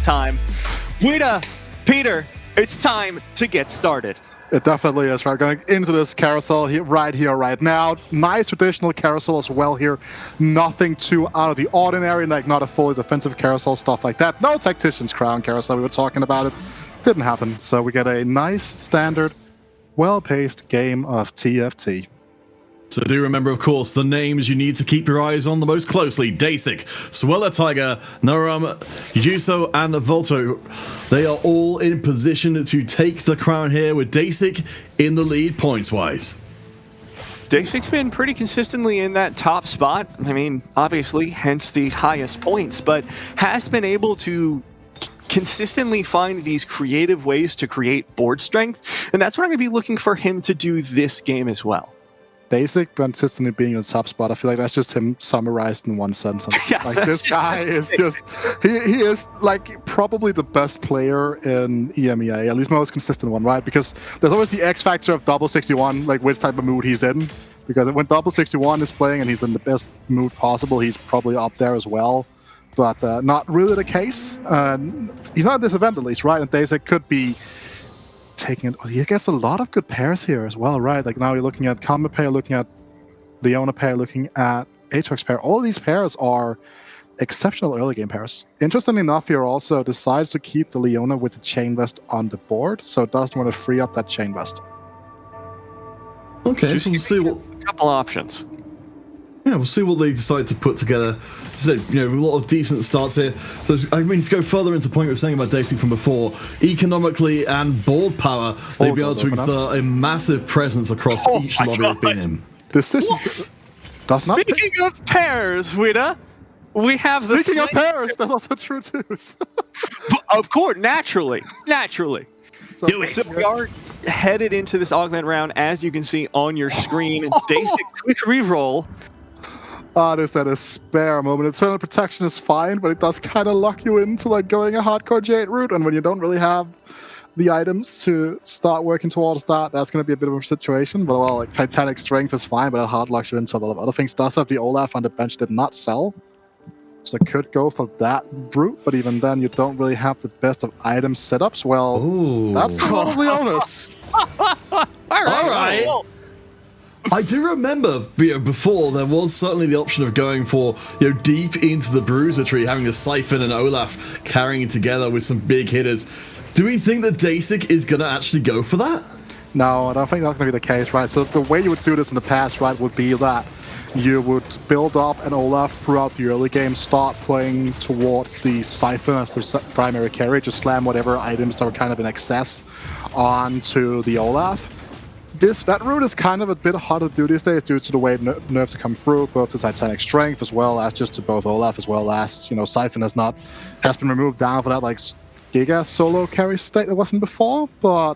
time. Wita, Peter, it's time to get started. It definitely is, right? Going into this carousel here, right now. Nice traditional carousel as well here. Nothing too out of the ordinary, like not a fully defensive carousel, stuff like that. No Tactician's Crown carousel, we were talking about it. Didn't happen. So we get a nice, standard, well-paced game of TFT. So do remember, of course, the names you need to keep your eyes on the most closely. Deisik, SwellerTiger, Noerum, SLY and Voltariux. They are all in position to take the crown here, with Deisik in the lead points-wise. Deisik's been pretty consistently in that top spot. I mean, obviously, hence the highest points, but has been able to consistently find these creative ways to create board strength, and that's what I'm going to be looking for him to do this game as well. Deisik consistently being in the top spot. I feel like that's just him summarized in one sentence. Yeah, like this guy is just he is like probably the best player in EMEA, at least most consistent one, right? Because there's always the X factor of double 61, like which type of mood he's in. Because when double 61 is playing and he's in the best mood possible, he's probably up there as well. But not really the case. He's not at this event at least, right? And Deisik could be taking it. He gets a lot of good pairs here as well, right? Like now you're looking at Combat pair, looking at Leona pair, looking at Aatrox pair. All these pairs are exceptional early game pairs. Interestingly enough, he also decides to keep the Leona with the Chain Vest on the board, so it doesn't want to free up that Chain Vest. Okay, so we'll see what a couple options. Yeah, we'll see what they decide to put together. So, you know, a lot of decent starts here. So, I mean, to go further into the point we were saying about Deisik from before, economically and board power, they've been able to exert a massive presence across each lobby they've been in. Decisions. Speaking of pairs, Wita, we have the. Speaking of pairs, that's also true too. Of course, naturally. So, Do it. So we are headed into this augment round, as you can see on your screen. Deisik, quick reroll. There's that a spare moment. Eternal Protection is fine, but it does kind of lock you into like going a hardcore Jade route, and when you don't really have the items to start working towards that, that's going to be a bit of a situation. But well, like Titanic Strength is fine, but that hard locks you into a lot of other things. Does have the Olaf on the bench, did not sell, so could go for that route, but even then you don't really have the best of item setups. Well, ooh, that's probably honest. All right. I do remember, you know, before there was certainly the option of going for, you know, deep into the Bruiser tree, having the Siphon and Olaf carrying it together with some big hitters. Do we think that Deisik is going to actually go for that? No, I don't think that's going to be the case, right? So the way you would do this in the past, right, would be that you would build up an Olaf throughout the early game, start playing towards the Siphon as the primary carry, just slam whatever items that were kind of in excess onto the Olaf. That route is kind of a bit harder to do these days due to the way nerfs have come through, both to Titanic Strength as well as just to both Olaf, as well as, you know, Siphon has been removed down for that like Giga solo carry state that wasn't before, but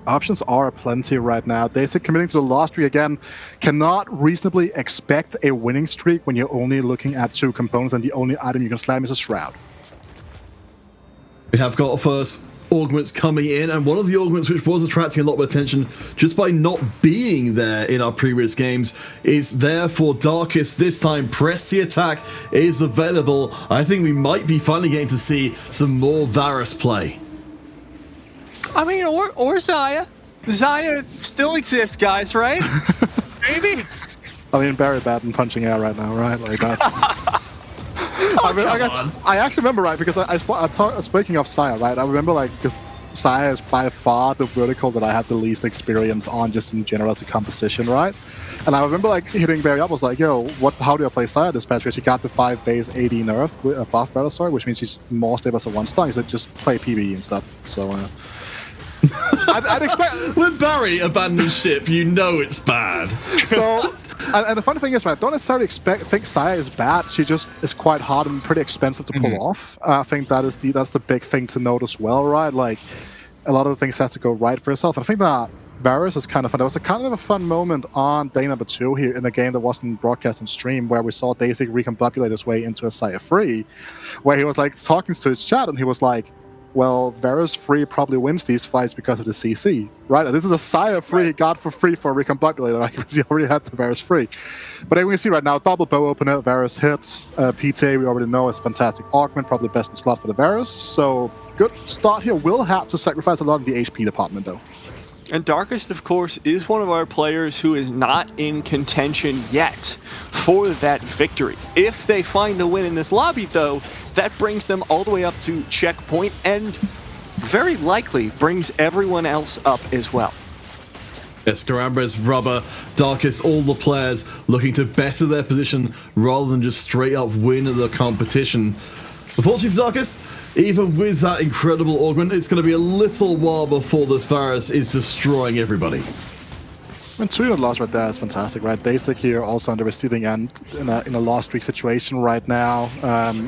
options are aplenty right now. Deisik committing to the lost streak again, cannot reasonably expect a winning streak when you're only looking at two components and the only item you can slam is a Shroud. We have got first augments coming in, and one of the augments which was attracting a lot of attention just by not being there in our previous games is there for Darkest this time. Press the attack is available. I think we might be finally getting to see some more Varus play. I mean, or Xayah. Xayah still exists, guys, right? Maybe? I mean, very bad in punching air right now, right? Like that's... I actually remember, right, because speaking of Xayah, right, I remember, like, because Xayah is by far the vertical that I had the least experience on just in general as a composition, right? And I remember, like, hitting Barry up, was like, yo, how do I play Xayah this patch? Because she got the 5 base 80 nerf buff battle story, which means she's more stable as a 1-star. He said, just play PvE instead. So, I'd expect... When Barry abandons ship, you know it's bad. So... And the funny thing is, right, I don't necessarily think Xayah is bad. She just is quite hard and pretty expensive to pull off. I think that's the big thing to note as well, right? Like, a lot of the things have to go right for yourself. And I think that Varus is kind of fun. There was a kind of a fun moment on day number 2 here in a game that wasn't broadcast on stream, where we saw Deisik recombobulate his way into a Xayah free, where he was like talking to his chat, and he was like, well, Varus free probably wins these fights because of the CC, right? This is a Sire free he got for free for a Recombobulator, right? Because he already had the Varus free. But then we can see right now, double bow opener, Varus hits. PTA we already know is fantastic augment, probably best in slot for the Varus. So good start here. Will have to sacrifice a lot in the HP department though. And Darkest, of course, is one of our players who is not in contention yet for that victory. If they find a win in this lobby, though, that brings them all the way up to checkpoint and very likely brings everyone else up as well. Yes, Skarambez, brubbba, Darkest, all the players looking to better their position rather than just straight up win the competition. Unfortunately for Darkest, even with that incredible augment, it's going to be a little while before this Varus is destroying everybody. And 2-unit loss right there is fantastic, right? Deisik here also on the receiving end in a lost streak situation right now,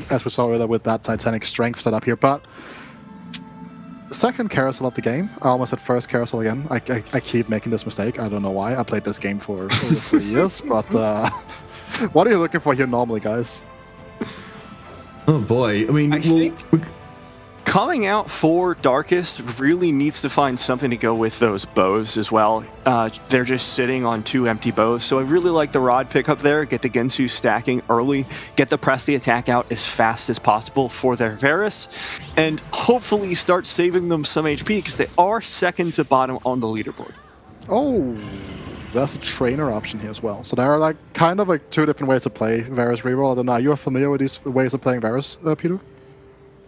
as we saw earlier with that Titanic strength set up here. But second carousel of the game. I almost said first carousel again. I keep making this mistake. I don't know why. I played this game for over 3 years, but what are you looking for here normally, guys? Oh boy, I mean, I think coming out for Darkest really needs to find something to go with those bows as well. They're just sitting on 2 empty bows, so I really like the Rod pickup there. Get the Gensu stacking early, get the press the attack out as fast as possible for their Varus, and hopefully start saving them some HP because they are second to bottom on the leaderboard. Oh, that's a trainer option here as well. So there are like kind of like 2 different ways to play Varus reroll. I don't know. Are you familiar with these ways of playing Varus, Peter?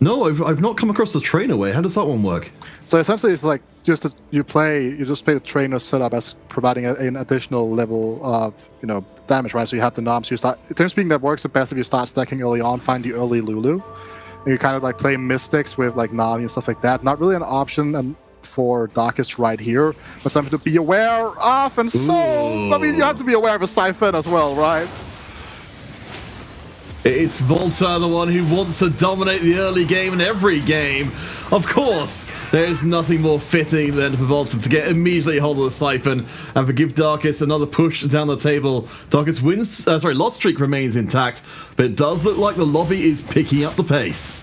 No, I've not come across the trainer way. How does that one work? So essentially, it's like you just play the trainer setup as providing an additional level of damage, right? So you have the knobs. You start. Terms speaking, that works the best if you start stacking early on, find the early Lulu, and you kind of like play Mystics with like Navi and stuff like that. Not really an option for Darkest right here, but something to be aware of. And so, I mean, you have to be aware of a Siphon as well, right? It's Volta, the one who wants to dominate the early game in every game. Of course, there's nothing more fitting than for Volta to get immediately hold of the Siphon and for give Darkest another push down the table. Darkest wins, loss streak remains intact, but it does look like the lobby is picking up the pace.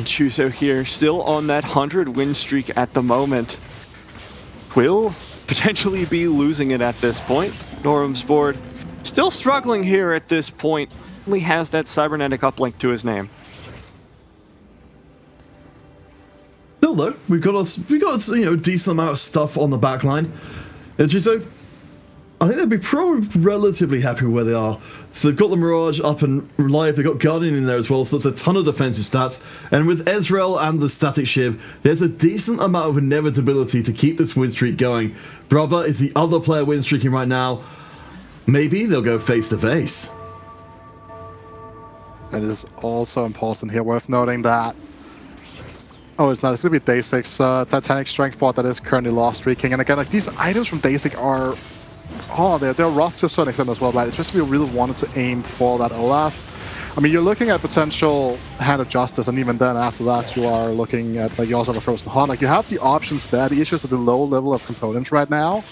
Chuso here, still on that 100 win streak at the moment. Will potentially be losing it at this point. Noerum's board still struggling here at this point. Only has that cybernetic uplink to his name. Still though, we've got a decent amount of stuff on the back line. So I think they'd be probably relatively happy with where they are. So they've got the Mirage up and live, they've got Guardian in there as well, so that's a ton of defensive stats. And with Ezreal and the Static Shiv, there's a decent amount of inevitability to keep this win streak going. brubbba is the other player win streaking right now. Maybe they'll go face to face. And it is also important here, worth noting that. Oh, it's not. It's going to be Deisik's Titanic Strength bot that is currently lost streaking. And again, like these items from Deisik are. Oh, they're rough to a certain extent as well, right? Especially if you really wanted to aim for that Olaf. I mean, you're looking at potential Hand of Justice, and even then, after that, you are looking at, like, you also have a Frozen Heart. Like, you have the options there. The issue is that the low level of components right now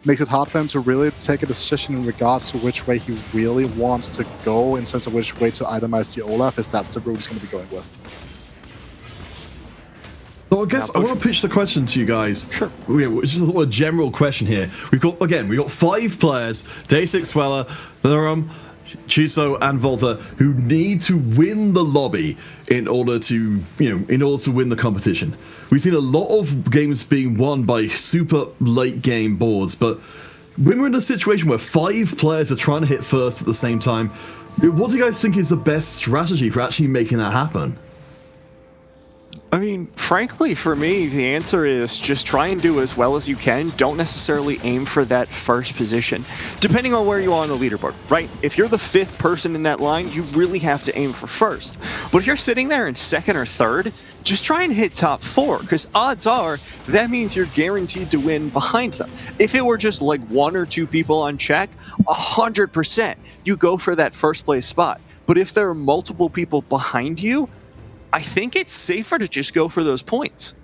makes it hard for him to really take a decision in regards to which way he really wants to go in terms of which way to itemize the Olaf, if that's the route he's going to be going with. So I guess I want to pitch the question to you guys. Sure. It's just a general question here. We've got 5 players, Deisik, Sweller, Noerum, Chuso, and Volta, who need to win the lobby in order to win the competition. We've seen a lot of games being won by super late game boards, but when we're in a situation where 5 players are trying to hit first at the same time, what do you guys think is the best strategy for actually making that happen? I mean, frankly, for me, the answer is just try and do as well as you can. Don't necessarily aim for that first position, depending on where you are on the leaderboard, right? If you're the 5th person in that line, you really have to aim for first. But if you're sitting there in 2nd or 3rd, just try and hit top 4, because odds are that means you're guaranteed to win behind them. If it were just like 1 or 2 people on check, 100% you go for that first place spot. But if there are multiple people behind you, I think it's safer to just go for those points.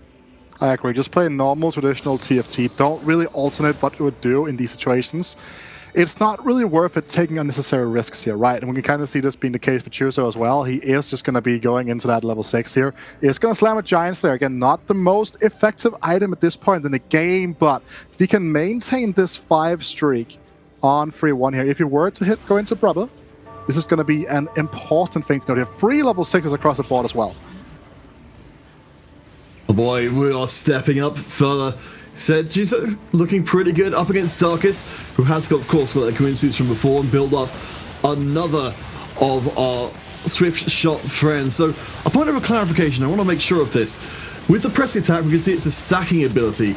I agree. Just play normal, traditional TFT. Don't really alternate what you would do in these situations. it's not really worth it taking unnecessary risks here, right? And we can kind of see this being the case for Chuso as well. He is just going to be going into that level 6 here. He's going to slam a Giant Slayer. Again, not the most effective item at this point in the game, but if he can maintain this 5 streak on 3-1 here, if he were to go into brubbba, this is going to be an important thing to note here. 3 level 6s across the board as well. Oh boy, we are stepping up further. Said Chuso looking pretty good up against Darkest, who has got, of course, got a coincidence from before and build up another of our swift shot friends. So, a point of a clarification, I want to make sure of this. With the pressing attack, we can see it's a stacking ability.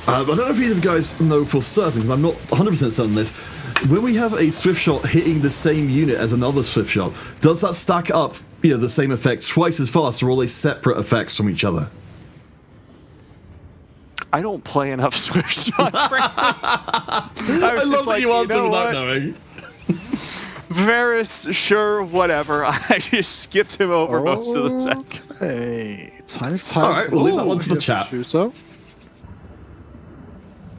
I don't know if either of you guys know for certain, because I'm not 100% certain on this. When we have a swift shot hitting the same unit as another swift shot, does that stack up, the same effect twice as fast, or are they separate effects from each other? I don't play enough Swift Shot, frankly. I love that you answered without knowing. Varus, sure, whatever. I just skipped him over most of the set. Okay, tiny. All right, we'll leave that one to the chat.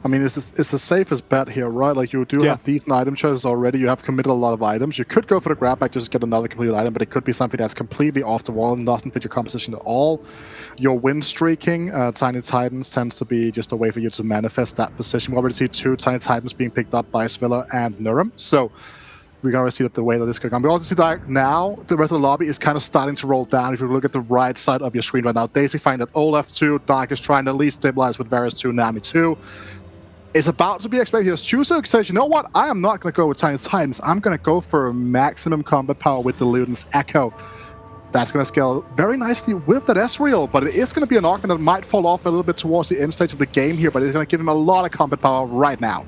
I mean, it's the safest bet here, right? Like, you do have decent item choices already. You have committed a lot of items. You could go for the grab back, just get another completed item, but it could be something that's completely off the wall and doesn't fit your composition at all. Your win streaking, Tiny Titans tends to be just a way for you to manifest that position. We already see 2 Tiny Titans being picked up by Sveller and Noerum, so we're going to see that the way that this could come. We also see that now the rest of the lobby is kind of starting to roll down. If you look at the right side of your screen right now, Deisik find that Olaf 2, Dark is trying to at least stabilize with Varus 2, Nami 2. It's about to be expected. Chuso says, you know what? I am not going to go with Tiny Titans. I'm going to go for maximum combat power with the Luden's Echo. That's going to scale very nicely with that Ezreal, but it is going to be an Archon that might fall off a little bit towards the end stage of the game here, but it's going to give him a lot of combat power right now.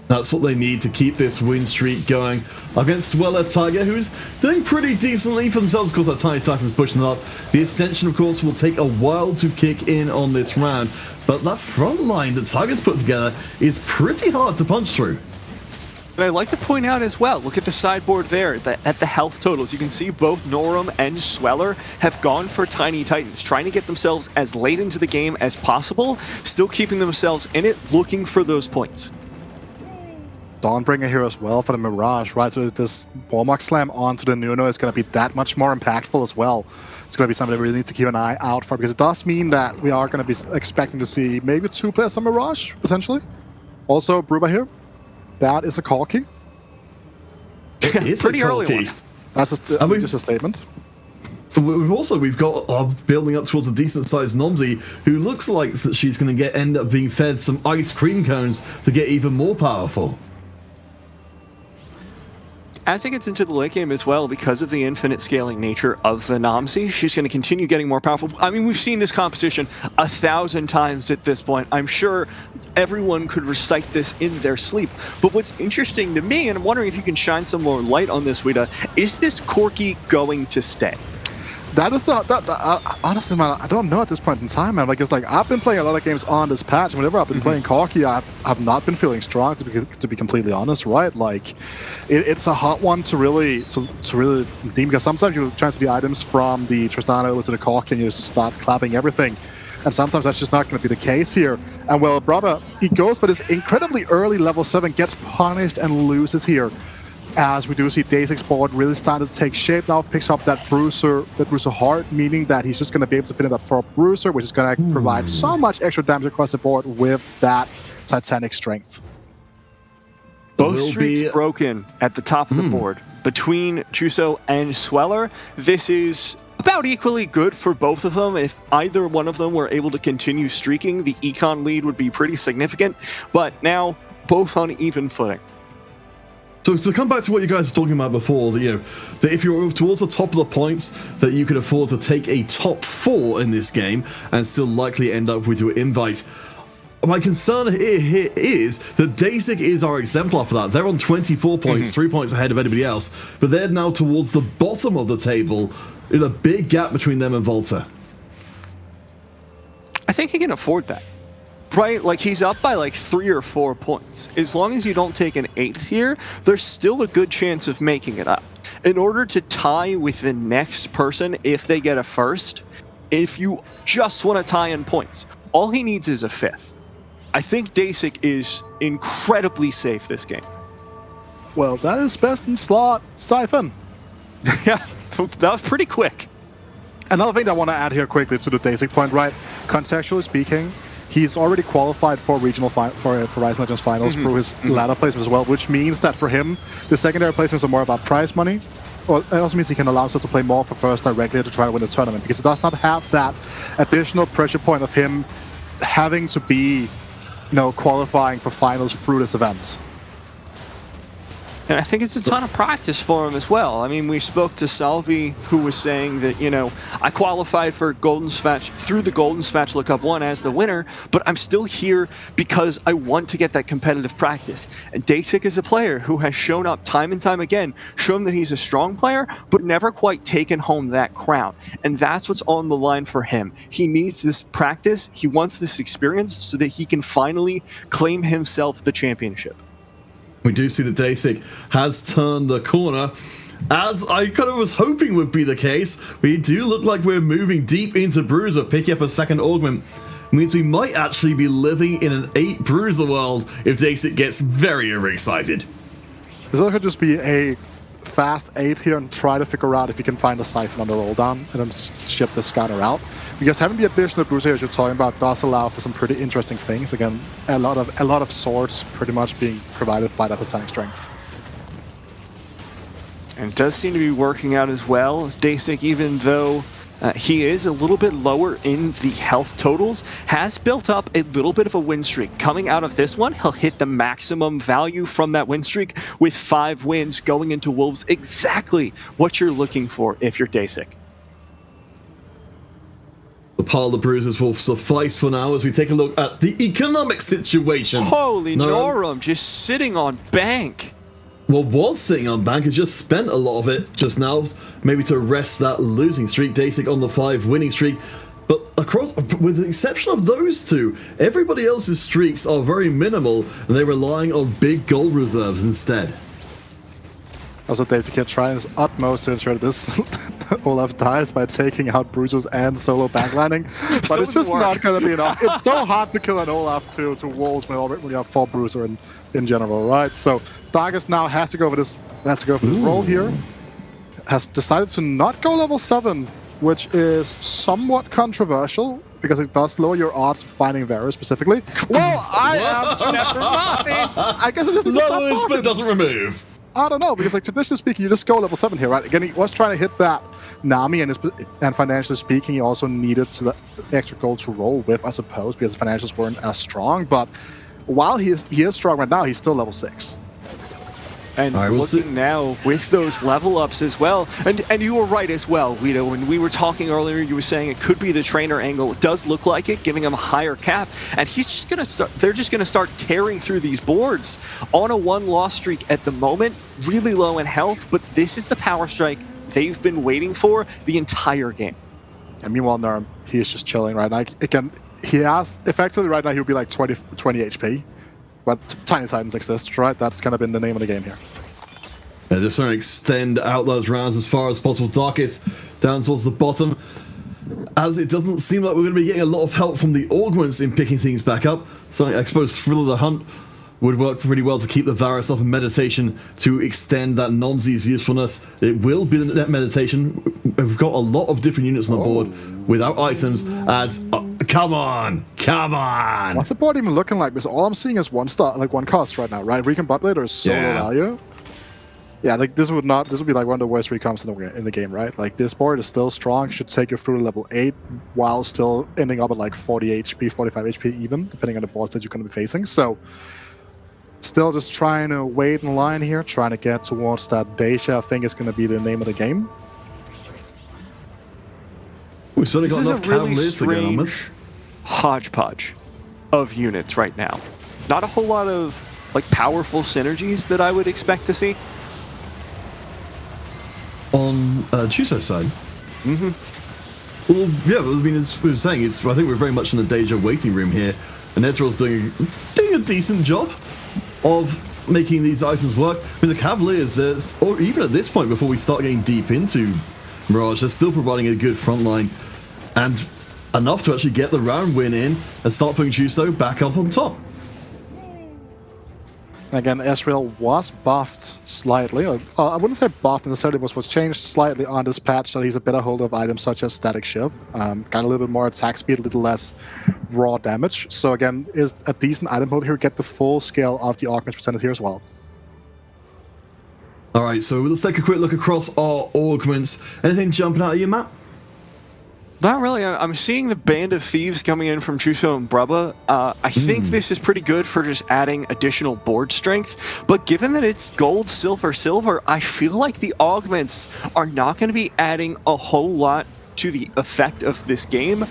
That's what they need to keep this win streak going against SwellerTiger, who's doing pretty decently for themselves. Of course, that Tiny Titan's pushing them up. The Ascension, of course, will take a while to kick in on this round, but that front line that Tiger's put together is pretty hard to punch through. And I'd like to point out as well, look at the sideboard there, at the health totals. You can see both Noerum and Sweller have gone for Tiny Titans, trying to get themselves as late into the game as possible, still keeping themselves in it, looking for those points. Dawnbringer here as well for the Mirage, right? So this Warmark Slam onto the Nuno is going to be that much more impactful as well. It's going to be something that we really need to keep an eye out for, because it does mean that we are going to be expecting to see maybe 2 players on Mirage, potentially. Also, brubbba here. That is a corky. It is pretty a early one. That's just a statement. We've got building up towards a decent-sized Nomsy, who looks like that she's going to end up being fed some ice cream cones to get even more powerful. As it gets into the late game as well, because of the infinite scaling nature of the Nomsy, she's going to continue getting more powerful. I mean, we've seen this composition 1,000 times at this point. I'm sure everyone could recite this in their sleep. But what's interesting to me, and I'm wondering if you can shine some more light on this, Wida, is this Corki going to stay? That is honestly, man, I don't know at this point in time, man. Like, it's like I've been playing a lot of games on this patch. Whenever I've been playing Corki, I've not been feeling strong, to be completely honest, right? Like, it's a hot one to really redeem, because sometimes you transfer the items from the Tristana over to the Corki and you just start clapping everything. And sometimes that's just not going to be the case here. And well, brubbba, he goes for this incredibly early level 7, gets punished and loses here. As we do see Deisik's board really started to take shape now, picks up that bruiser heart, meaning that he's just going to be able to fit in that 4 bruiser, which is going to provide so much extra damage across the board with that Titanic strength. Both streaks broken at the top of the board between Chuso and Sweller. This is about equally good for both of them. If either one of them were able to continue streaking, the econ lead would be pretty significant, but now both on even footing. So to come back to what you guys were talking about before, that if you're towards the top of the points, that you could afford to take a top 4 in this game and still likely end up with your invite. My concern here is that Deisik is our exemplar for that. They're on 24 points, 3 points ahead of anybody else, but they're now towards the bottom of the table, in a big gap between them and Volta. I think he can afford that. Right, like he's up by like 3 or 4 points. As long as you don't take an 8th here, there's still a good chance of making it up. In order to tie with the next person, if they get a 1st, if you just want to tie in points, all he needs is a 5th. I think Deisik is incredibly safe this game. Well, that is best in slot Siphon. Yeah, that was pretty quick. Another thing that I want to add here quickly to the Deisik point, right? Contextually speaking, he's already qualified for regional for Rise Legends finals through his ladder placement as well, which means that for him, the secondary placements are more about prize money. Well, it also means he can allow himself to play more for first directly to try to win the tournament, because he does not have that additional pressure point of him having to be, qualifying for finals through this event. And I think it's a ton of practice for him as well. I mean, we spoke to Salvi, who was saying that, I qualified for Golden Spatch through the Golden Spatula Cup 1 as the winner, but I'm still here because I want to get that competitive practice. And Deisik is a player who has shown up time and time again, shown that he's a strong player, but never quite taken home that crown. And that's what's on the line for him. He needs this practice, he wants this experience so that he can finally claim himself the championship. We do see that Deisik has turned the corner, as I kind of was hoping would be the case. We do look like we're moving deep into Bruiser, picking up a second augment. Means we might actually be living in an 8 Bruiser world if Deisik gets very overexcited. This could just be a fast 8 here and try to figure out if you can find a Siphon on the roll down and then ship the scanner out. Because having the additional Bruiser, as you're talking about, does allow for some pretty interesting things. Again, a lot of swords pretty much being provided by that attack strength. And it does seem to be working out as well. Deisik, even though he is a little bit lower in the health totals, has built up a little bit of a win streak. Coming out of this one, he'll hit the maximum value from that win streak with 5 wins going into Wolves. Exactly what you're looking for if you're Deisik. The pile of bruises will suffice for now as we take a look at the economic situation. Holy Noerum just sitting on bank. Well, was sitting on bank, has just spent a lot of it just now, maybe to arrest that losing streak. Deisik on the 5 winning streak. But across, with the exception of those two, everybody else's streaks are very minimal, and they're relying on big gold reserves instead. Also, Deisik trying his utmost to ensure that this Olaf dies by taking out Bruises and solo backlining, but it's just not going to be enough. It's so hard to kill an Olaf to Wolves when you have 4 Bruiser in general, right? So Darkest now has to go for this. Has to go for this roll here. Has decided to not go level 7, which is somewhat controversial because it does lower your odds of finding Varus specifically. Well, I am never mind. I guess it doesn't Lowers but doesn't remove. I don't know, because traditionally speaking, you just go level 7 here, right? Again, he was trying to hit that Nami, and financially speaking, he also needed the extra gold to roll with, I suppose, because the financials weren't as strong. But while he is strong right now, he's still level 6. And looking now with those level ups as well, and you were right as well, Guido. When we were talking earlier, you were saying it could be the trainer angle. It does look like it, giving him a higher cap, and he's just gonna start. They're just gonna start tearing through these boards on a 1-loss streak at the moment, really low in health. But this is the power strike they've been waiting for the entire game. And meanwhile, Noerum, he is just chilling right now. Again, he has effectively right now he'll be like 20 HP. But Tiny Titans exist, right? That's kind of been the name of the game here. They're just trying to extend out those rounds as far as possible. Darkest down towards the bottom, as it doesn't seem like we're going to be getting a lot of help from the augments in picking things back up. So I suppose Thrill of the Hunt would work pretty well to keep the Varus up in meditation to extend that Nonzi's usefulness. It will be the net meditation. We've got a lot of different units on the board without items as... come on! What's the board even looking like? Because all I'm seeing is one cost right now, right? Recon Bot Blade or solo value. Yeah, like this would be like one of the worst recoms in the game, right? Like this board is still strong, should take you through to level 8 while still ending up at like 40 HP, 45 HP even, depending on the boards that you're going to be facing. So still just trying to wait in line here, trying to get towards that Deisha, I think is going to be the name of the game. This is a really strange hodgepodge of units right now. Not a whole lot of like powerful synergies that I would expect to see. On Chuso's side? Mm-hmm. Well, yeah, I mean, as we were saying, I think we're very much in the Deja waiting room here, and Ezreal's doing a decent job of making these items work. I mean, the Cavaliers, or even at this point, before we start getting deep into Mirage, they're still providing a good front line, and enough to actually get the round win in and start putting Chuso back up on top. Again, Ezreal was buffed slightly. I wouldn't say buffed necessarily, was changed slightly on this patch, so he's a better holder of items such as Static Shiv. Got a little bit more attack speed, a little less raw damage. So again, is a decent item holder here. Get the full scale of the augments presented here as well. All right, so let's take a quick look across our augments. Anything jumping out at you, Matt? Not really. I'm seeing the Band of Thieves coming in from Chuso and brubbba. I think this is pretty good for just adding additional board strength, but given that it's gold, silver, silver, I feel like the augments are not going to be adding a whole lot to the effect of this game,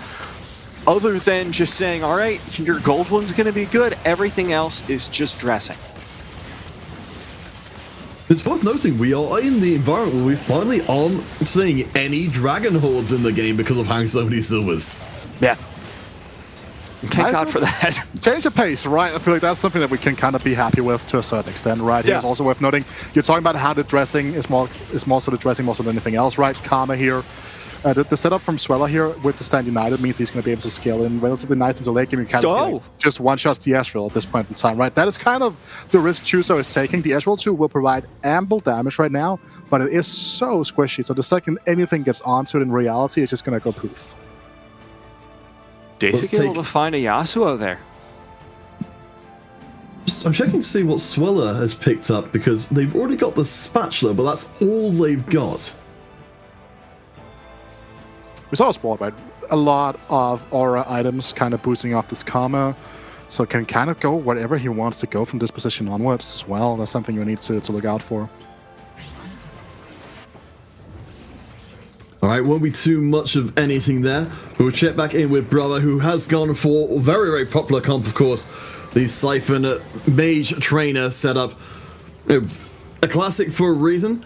other than just saying, all right, your gold one's going to be good, everything else is just dressing. It's worth noting we are in the environment where we finally aren't seeing any dragon hordes in the game because of having so many silvers. Yeah. Thank God for that. Change of pace, right? I feel like that's something that we can kind of be happy with to a certain extent, right? Yeah. It's also worth noting, you're talking about how the dressing is more so the dressing more so than anything else, right? Karma here. The setup from Sweller here with the Stand United means he's going to be able to scale in relatively nice into late game. You kind of see like, just one-shots the Ezreal at this point in time, right? That is kind of the risk Chuso is taking. The Ezreal 2 will provide ample damage right now, but it is so squishy. So the second anything gets onto it in reality, it's just going to go poof. Deisik able to find a Yasuo there. I'm checking to see what Sweller has picked up because they've already got the spatula, but that's all they've got. We saw a sport, right? A lot of aura items kind of boosting off this karma, so can kind of go wherever he wants to go from this position onwards as well. That's something you need to look out for. All right, won't be too much of anything there. We'll check back in with brubbba, who has gone for very, very popular comp, of course, the Siphon Mage Trainer setup. You know, a classic for a reason.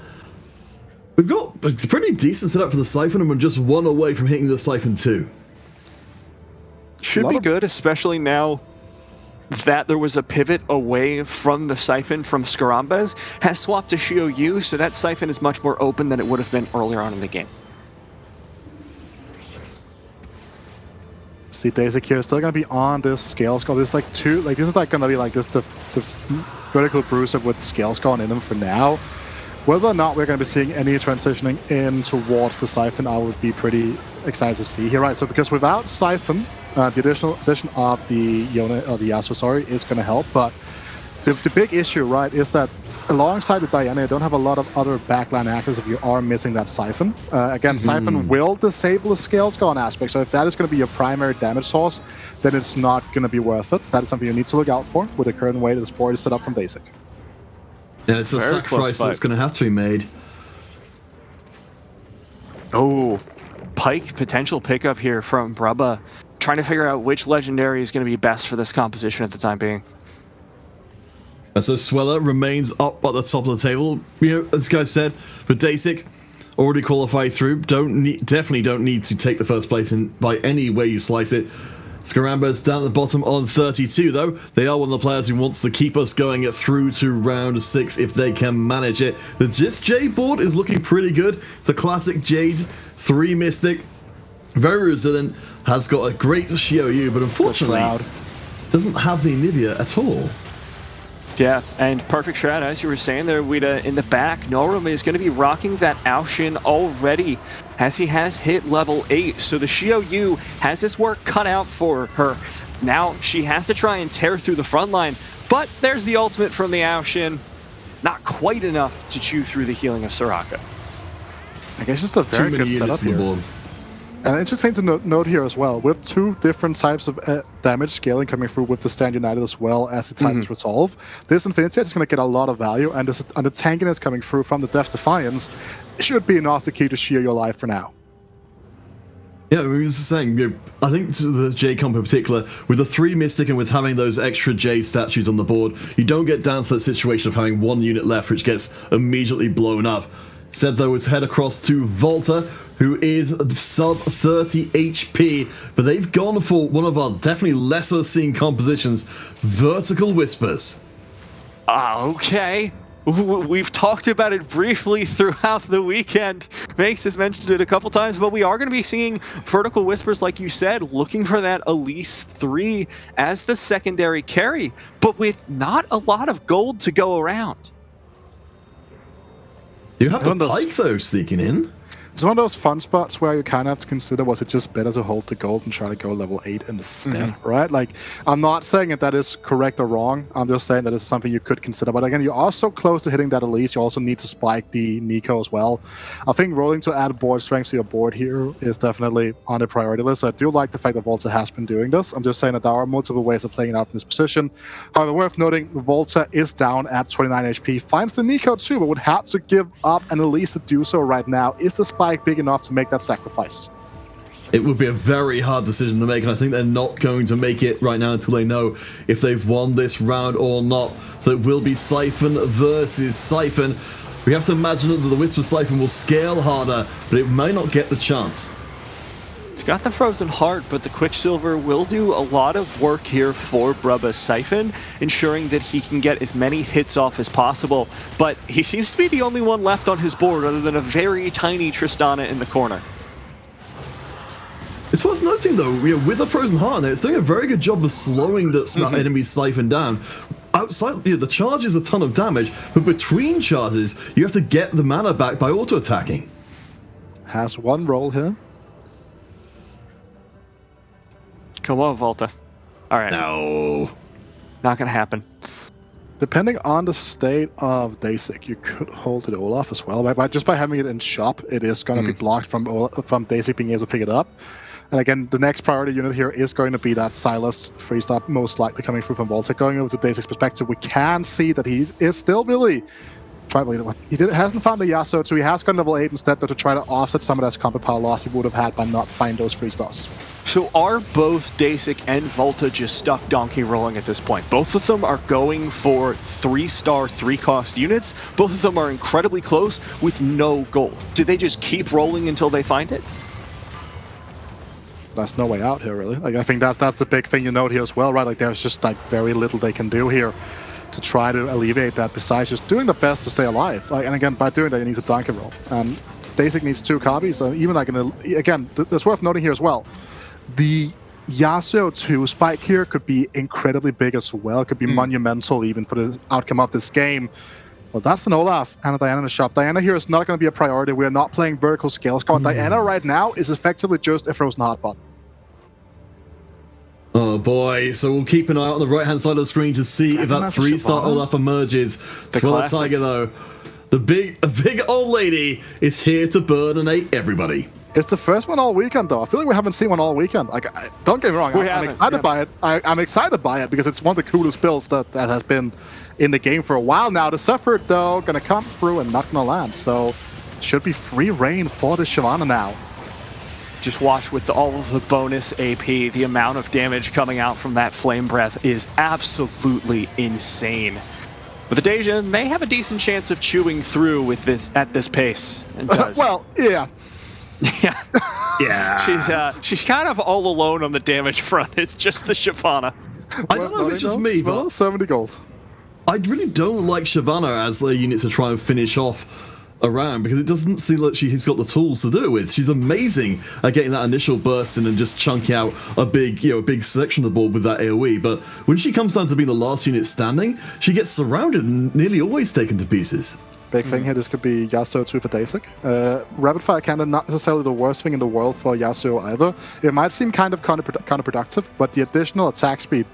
We've got a pretty decent setup for the Siphon, and we're just one away from hitting the Siphon 2. Should be good, especially now that there was a pivot away from the Siphon from Skarambez. Has swapped to Shio Yu, so that Siphon is much more open than it would have been earlier on in the game. See, Deisik here is still going to be on this scale skull. There's like two, like this is like going to be like this the vertical bruiser with scale skull in them for now. Whether or not we're going to be seeing any transitioning in towards the Siphon, I would be pretty excited to see here, right? So because without Siphon, the addition of the Yasuo, sorry, is going to help. But the big issue, right, is that alongside the Diana, you don't have a lot of other backline access if you are missing that Siphon. Again, Siphon will disable the scale scorn aspect, so if that is going to be your primary damage source, then it's not going to be worth it. That is something you need to look out for with the current way that this board is set up from Deisik. Yeah, it's a sacrifice that's going to have to be made. Oh, Pike potential pickup here from brubbba. Trying to figure out which legendary is going to be best for this composition at the time being. And so Sweller remains up at the top of the table. You know, as guys said, for Deisik, already qualified through. Definitely don't need to take the first place in by any way you slice it. Skarambez down at the bottom on 32, though. They are one of the players who wants to keep us going through to round 6 if they can manage it. The Just Jade board is looking pretty good. The classic Jade 3 Mystic, very resilient, has got a great Shio Yu, but unfortunately doesn't have the Anivia at all. Yeah, and perfect shroud, as you were saying there, Wida, in the back. Noerum is going to be rocking that Aoshin already, as he has hit level 8. So the Shio Yu has his work cut out for her. Now she has to try and tear through the front line, but there's the ultimate from the Aoshin. Not quite enough to chew through the healing of Soraka. I guess just a very good setup here. And interesting to note here as well, with 2 different types of damage scaling coming through with the Stand United as well as the Titan's Resolve, this Infinity Edge is going to get a lot of value, and the tankiness coming through from the Death's Defiance should be enough to keep the Shio Yu alive for now. Yeah, we were just saying, you know, I think the J comp in particular, with the 3 Mystic and with having those extra J statues on the board, you don't get down to that situation of having 1 unit left which gets immediately blown up. Said though, let's head across to Volta, who is sub 30 HP, but they've gone for one of our definitely lesser seen compositions, Vertical Whispers. Okay. We've talked about it briefly throughout the weekend. Makes has mentioned it a couple times, but we are going to be seeing Vertical Whispers, like you said, looking for that Elise 3 as the secondary carry, but with not a lot of gold to go around. You have the Pike, though, sneaking in. It's one of those fun spots where you kind of have to consider, was it just better to hold the gold and try to go level 8 instead, right? Like, I'm not saying that is correct or wrong. I'm just saying that it's something you could consider. But again, you are so close to hitting that Elise, you also need to spike the Nico as well. I think rolling to add board strength to your board here is definitely on the priority list. I do like the fact that Volta has been doing this. I'm just saying that there are multiple ways of playing it out in this position. However, worth noting, Volta is down at 29 HP, finds the Nico too, but would have to give up an Elise to do so right now. Is the spike big enough to make that sacrifice? It would be a very hard decision to make, and I think they're not going to make it right now until they know if they've won this round or not. So it will be Siphon versus Siphon. We have to imagine that the Whisper Siphon will scale harder, but it may not get the chance. It's got the Frozen Heart, but the Quicksilver will do a lot of work here for brubbba Siphon, ensuring that he can get as many hits off as possible. But he seems to be the only one left on his board, other than a very tiny Tristana in the corner. It's worth noting, though, with the Frozen Heart, it's doing a very good job of slowing that enemy Siphon down. Outside, the charge is a ton of damage, but between charges, you have to get the mana back by auto-attacking. Has one roll here. Come on, Volta. All right. No. Not going to happen. Depending on the state of Deisik, you could hold it Olaf as well. But just by having it in shop, it is going to be blocked from Deisik being able to pick it up. And again, the next priority unit here is going to be that Silas free stop, most likely coming through from Volta. Going over to Deisik's perspective, we can see that he is still really hasn't found a Yasuo, so he has gone level 8 instead, though, to try to offset some of that combat power loss he would have had by not finding those free stars. So are both Deisik and Volta just stuck donkey rolling at this point? Both of them are going for 3-star, 3-cost units. Both of them are incredibly close with no gold. Do they just keep rolling until they find it? There's no way out here, really. Like, I think that's the big thing you note here as well, right? Like, there's just like very little they can do here to try to alleviate that, besides just doing the best to stay alive. Like, and again, by doing that, you need to donkey roll. And Deisik needs 2 copies, so even like again, that's worth noting here as well. The Yasuo 2 spike here could be incredibly big as well. It could be monumental even for the outcome of this game. Well, that's an Olaf and a Diana in the shop. Diana here is not going to be a priority. We are not playing vertical scale score. Diana right now is effectively just a Frozen Heart bot. Oh boy, so we'll keep an eye out on the right-hand side of the screen to see if that 3-star Olaf emerges. SwellerTiger, though, the big old lady is here to burninate everybody. It's the first one all weekend, though. I feel like we haven't seen one all weekend. Like, don't get me wrong, I'm excited by it. I'm excited by it because it's one of the coolest builds that has been in the game for a while now. The Zephyr, though, gonna come through and not gonna land, so should be free reign for the Shyvana now. Just watch with all of the bonus AP, the amount of damage coming out from that Flame Breath is absolutely insane. But the Deja may have a decent chance of chewing through with this at this pace. And does. Well, yeah. Yeah. Yeah. She's kind of all alone on the damage front. It's just the Shyvana. I don't know if it's just me, but 70 gold. I really don't like Shyvana as a unit to try and finish off around, because it doesn't seem like she's got the tools to do it with. She's amazing at getting that initial burst in and just chunking out a big section of the board with that AoE, but when she comes down to being the last unit standing, she gets surrounded and nearly always taken to pieces. Big thing here, this could be Yasuo 2 for Deisik. Rapid Fire Cannon, not necessarily the worst thing in the world for Yasuo either. It might seem kind of counterproductive, but the additional attack speed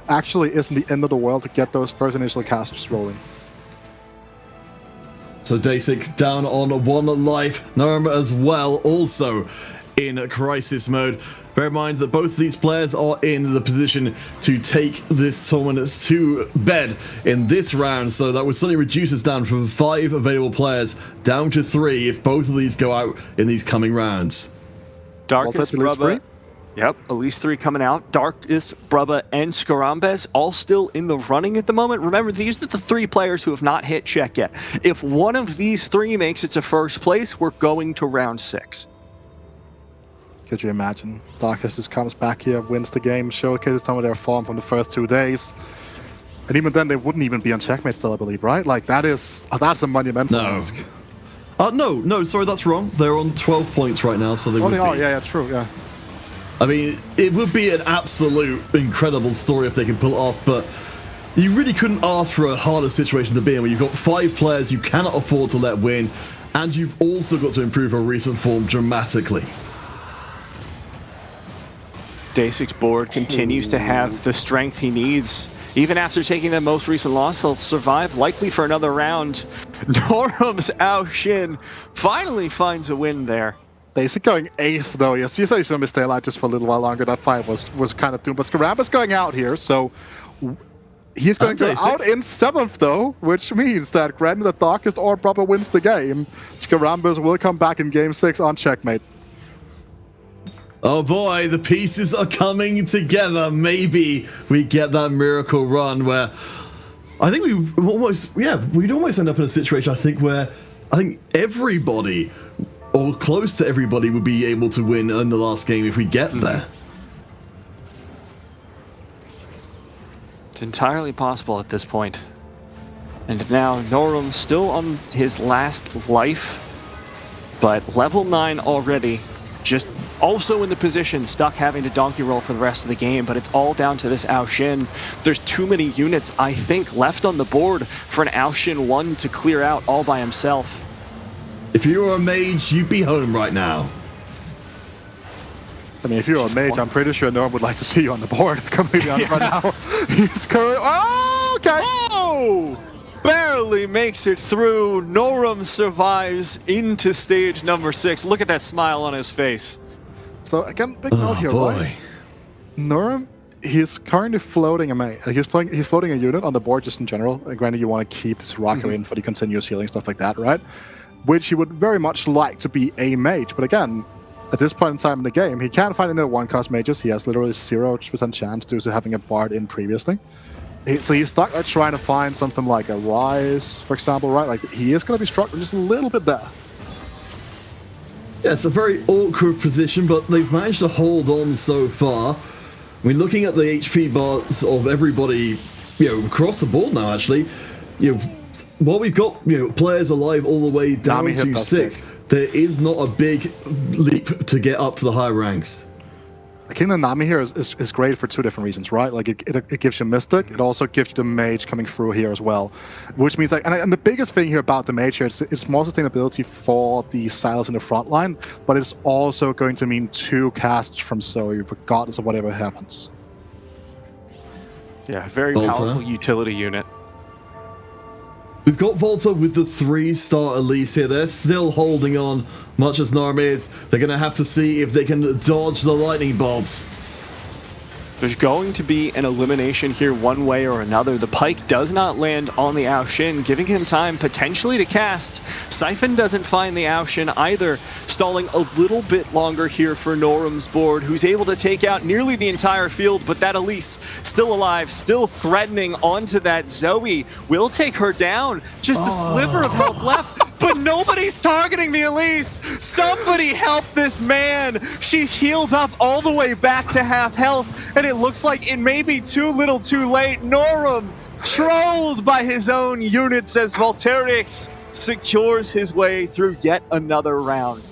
actually isn't the end of the world to get those first initial casts rolling. So Deisik down on 1 life. Noerum as well, also in crisis mode. Bear in mind that both of these players are in the position to take this tournament to bed in this round, so that would suddenly reduce us down from 5 available players down to 3 if both of these go out in these coming rounds. Darkest brubbba. Yep, Elise 3 coming out. Darkest, brubbba, and Skarambez all still in the running at the moment. Remember, these are the 3 players who have not hit check yet. If one of these 3 makes it to first place, we're going to round 6. Could you imagine? Darkest just comes back here, wins the game, showcases some of their form from the first 2 days. And even then, they wouldn't even be on checkmate still, I believe, right? Like, that's a monumental ask. No, sorry, that's wrong. They're on 12 points right now, so they would they are, be. yeah, true, yeah. I mean, it would be an absolute incredible story if they can pull it off, but you really couldn't ask for a harder situation to be in, where you've got 5 players you cannot afford to let win, and you've also got to improve your recent form dramatically. Deisik's board continues to have the strength he needs. Even after taking the most recent loss, he'll survive likely for another round. Noerum's Ao Shin finally finds a win there. Deisik going 8th though. Yes, you said he's going to stay alive just for a little while longer. That fight was kind of doomed. But Skarambez going out here, so he's going to go out in 7th though, which means that granted the Darkest or brubbba wins the game, Skarambez will come back in Game 6 on checkmate. Oh boy, the pieces are coming together. Maybe we get that miracle run where I think we'd almost end up in a situation, I think, where I think everybody, or close to everybody, would be able to win in the last game if we get there. It's entirely possible at this point. And now Noerum still on his last life, but level 9 already. Just also in the position, stuck having to donkey roll for the rest of the game, but it's all down to this Ao Shin. There's too many units, I think, left on the board for an Ao Shin 1 to clear out all by himself. If you were a mage, you'd be home right now. I mean, if you're a mage, I'm pretty sure Noerum would like to see you on the board. Completely honest right now. He's currently... Oh, okay! Oh! Barely makes it through. Noerum survives into stage number 6. Look at that smile on his face. So again, big note here, right? Noerum, he's currently floating he's floating a unit on the board just in general. Granted, you want to keep this rocker in for the continuous healing, stuff like that, right? Which he would very much like to be a mage. But again, at this point in time in the game, he can't find any 1-cost mages. He has literally 0% chance due to having a bard in previously. So he's stuck at trying to find something like a Rise, for example, right? Like, he is going to be struggling just a little bit there. Yeah, it's a very awkward position, but they've managed to hold on so far. I mean, looking at the HP bars of everybody, across the board now, actually, while we've got, players alive all the way down to 6th, there is not a big leap to get up to the higher ranks. Kingdom Nami here is great for 2 different reasons, right? Like, it gives you Mystic, it also gives you the Mage coming through here as well. Which means, like, and the biggest thing here about the Mage here, it's more sustainability for the Silas in the front line, but it's also going to mean 2 casts from Zoe, regardless of whatever happens. Yeah, very powerful utility unit. We've got Volta with the 3-star Elise here. They're still holding on, much as Noerum is. They're going to have to see if they can dodge the lightning bolts. There's going to be an elimination here one way or another. The pike does not land on the Ao Shin, giving him time potentially to cast. Siphon doesn't find the Ao Shin either, stalling a little bit longer here for Noerum's board, who's able to take out nearly the entire field, but that Elise still alive, still threatening onto that Zoe. Will take her down. Just a sliver of help left. But nobody's targeting the Elise! Somebody help this man! She's healed up all the way back to half health, and it looks like it may be too little too late. Noerum, trolled by his own units as Voltariux secures his way through yet another round.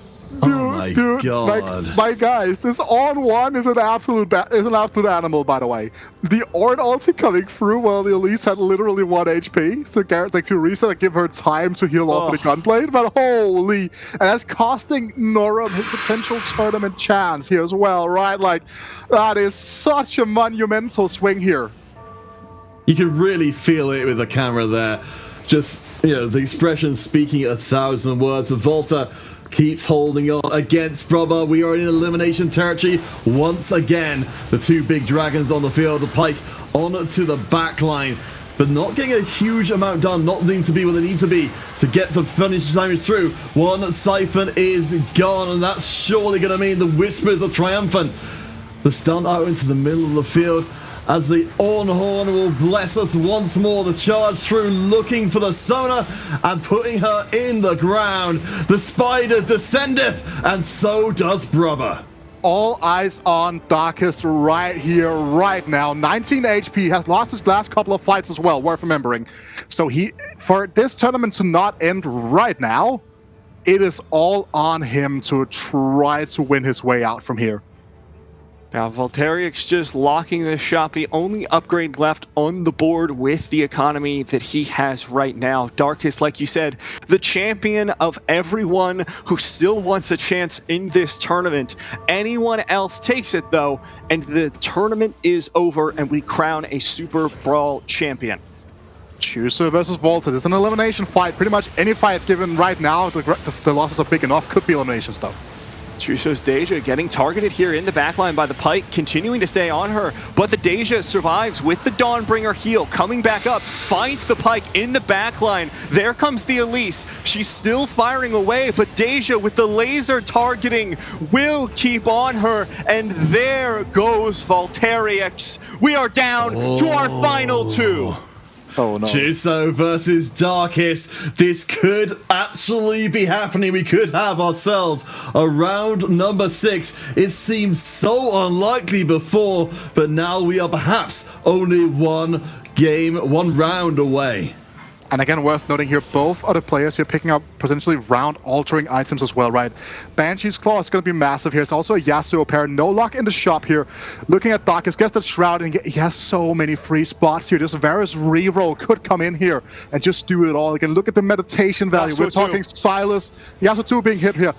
Dude, God. My guys, this on-1 is an absolute animal, by the way. The Ord ulti coming through while the Elise had literally 1 HP, so Garrett like to reset and give her time to heal off the gunblade, but holy, and that's costing Noerum his potential tournament chance here as well, right? Like, that is such a monumental swing here. You can really feel it with the camera there. Just, the expression speaking 1,000 words. Of Volta keeps holding on against brubbba. We are in elimination territory once again. The 2 big dragons on the field. The pike on to the back line, but not getting a huge amount done. Not needing to be where they need to be to get the finish damage through. 1 Siphon is gone, and that's surely going to mean the Whispers are triumphant. The stun out into the middle of the field as the Ornhorn will bless us once more. The charge through, looking for the Sona and putting her in the ground. The spider descendeth, and so does brubbba. all eyes on Darkest right here, right now. 19 HP, has lost his last couple of fights as well, worth remembering. So for this tournament to not end right now, it is all on him to try to win his way out from here. Now, Voltariux just locking this shot, the only upgrade left on the board with the economy that he has right now. Darkest, like you said, the champion of everyone who still wants a chance in this tournament. Anyone else takes it, though, and the tournament is over, and we crown a Superbrawl champion. Chooser versus Volta. It's an elimination fight. Pretty much any fight given right now, the losses are big enough. Could be elimination stuff. Chuso's Deja getting targeted here in the backline by the Pike, continuing to stay on her, but the Deja survives with the Dawnbringer heal, coming back up, finds the Pike in the backline. There comes the Elise. She's still firing away, but Deja with the laser targeting will keep on her, and there goes Voltariux. We are down to our final two. Oh no. Chuso versus Darkest. This could actually be happening. We could have ourselves a round number 6. It seemed so unlikely before, but now we are perhaps only one round away. And again, worth noting here, both other players here picking up potentially round-altering items as well, right? Banshee's Claw is going to be massive here. It's also a Yasuo pair. No luck in the shop here. Looking at Darkest, gets that Shroud, and he has so many free spots here. This Varus reroll could come in here and just do it all. Again, look at the meditation value. We're talking Silas. Yasuo 2 being hit here.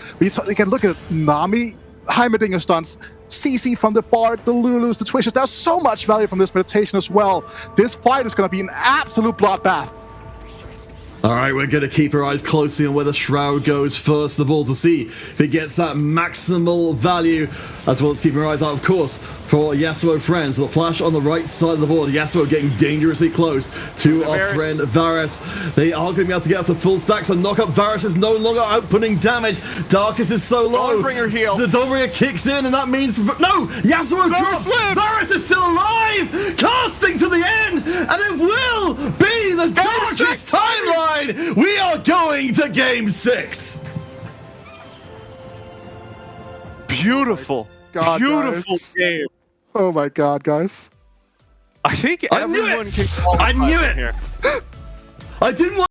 Again, look at Nami, Heimerdinger stunts, CC from the Bard, the Lulus, the Twitches. There's so much value from this meditation as well. This fight is going to be an absolute bloodbath. All right, we're going to keep our eyes closely on where the Shroud goes first of all to see if it gets that maximal value, as well as keeping our eyes out, of course, for Yasuo friends. The flash on the right side of the board. Yasuo getting dangerously close to our friend Varus. They are going to be able to get up to full stacks and knock up Varus is no longer outputting damage. Darkest is so low. Dawnbringer heal. The Dawnbringer kicks in, and that means no. Yasuo drops. Varus is still alive, casting to the end, and it will be the Darkest timeline. We are going to Game 6. Beautiful. God, beautiful guys. game. Oh my god, guys. I think I knew everyone it. can I knew qualify it. here. I didn't want